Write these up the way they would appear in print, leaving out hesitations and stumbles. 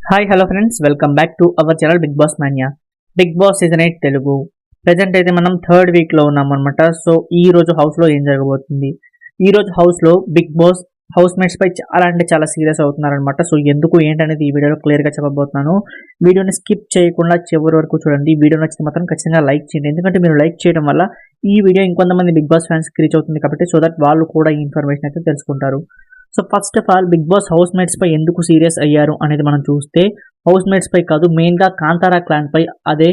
Hi hello friends, welcome back to our channel Bigg Boss Manya. Bigg Boss season 8 Telugu present అయితే మనం third వీక్లో ఉన్నాం అనమాట. సో ఈ రోజు హౌస్లో ఏం జరగబోతుంది? ఈ రోజు హౌస్లో బిగ్ బాస్ హౌస్ మేట్స్ పై చాలా అంటే చాలా సీరియస్ అవుతున్నారనమాట. సో ఎందుకు ఏంటనేది ఈ వీడియోలో క్లియర్గా చెప్పబోతున్నాను. వీడియోని స్కిప్ చేయకుండా చివరి వరకు చూడండి. వీడియో నచ్చితే మాత్రం ఖచ్చితంగా లైక్ చేయండి, ఎందుకంటే మీరు లైక్ చేయడం వల్ల ఈ వీడియో ఇంకొంతమంది బిగ్ బాస్ ఫ్యాన్స్కి రీచ్ అవుతుంది కాబట్టి, సో దట్ వాళ్ళు కూడా ఈ ఇన్ఫర్మేషన్ అయితే తెలుసుకుంటారు. So first of all, Bigg Boss housemates పై ఎందుకు సీరియస్ అయ్యారు అనేది మనం చూస్తే, హౌస్ మేట్స్ పై కాదు, మెయిన్గా కాంతారా క్లాన్ పై, అదే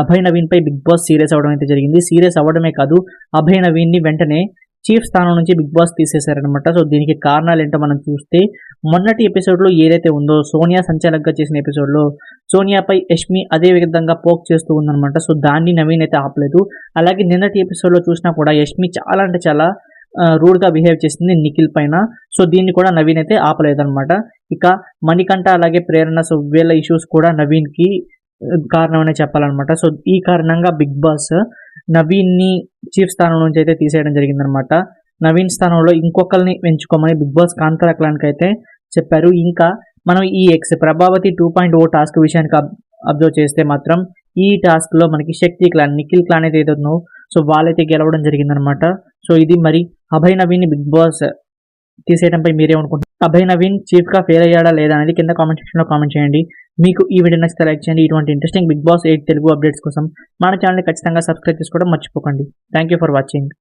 అభయ్ నవీన్ పై బిగ్ బాస్ సీరియస్ అవ్వడం అయితే జరిగింది. సీరియస్ అవ్వడమే కాదు, అభయ్ నవీన్ ని వెంటనే చీఫ్ స్థానం నుంచి బిగ్ బాస్ తీసేశారనమాట. సో దీనికి కారణాలు ఏంటో మనం చూస్తే, మొన్నటి ఎపిసోడ్లో ఏదైతే ఉందో, సోనియా సంచాలకుగా చేసిన ఎపిసోడ్లో సోనియాపై యష్మి అదే విధంగా పోక్ చేస్తూ ఉందన్నమాట. సో దాన్ని నవీన్ అయితే ఆపలేదు. అలాగే నిన్నటి ఎపిసోడ్లో చూసినా కూడా యష్మి చాలా అంటే చాలా రూడ్గా బిహేవ్ చేసింది నిఖిల్ పైన. సో దీన్ని కూడా నవీన్ అయితే ఆపలేదన్నమాట. ఇక మణికంఠ అలాగే ప్రేరణ, సో వీళ్ళ ఇష్యూస్ కూడా నవీన్కి కారణమనే చెప్పాలన్నమాట. సో ఈ కారణంగా బిగ్ బాస్ నవీన్ని చీఫ్ స్థానం నుంచి అయితే తీసేయడం జరిగిందనమాట. నవీన్ స్థానంలో ఇంకొకరిని ఎంచుకోమని బిగ్ బాస్ కాంతారా క్లాన్కి అయితే చెప్పారు. ఇంకా మనం ఈ ప్రభావతి 2.0 టాస్క్ విషయానికి అబ్జర్వ్ చేస్తే మాత్రం, ఈ టాస్క్లో మనకి శక్తి క్లాన్, నిఖిల్ క్లాన్ అయితే ఏదో సో వాళ్ళైతే గెలవడం జరిగిందనమాట. సో ఇది మరి అభయ్ నవీన్ బిగ్ బాస్ తీసేయడంపై మీరేమనుకుంటారు? అభయ్ నవీన్ చీఫ్గా ఫెయిల్ అయ్యాడా లేదా అనేది కింద కామెంట్ సెక్షన్లో కామెంట్ చేయండి. మీకు ఈ వీడియో నచ్చితే లైక్ చేయండి. ఇటువంటి interesting Bigg Boss 8 Telugu updates కోసం మన ఛానల్ని ఖచ్చితంగా సబ్స్క్రైబ్ చేసుకోవడం మర్చిపోకండి. Thank you for watching.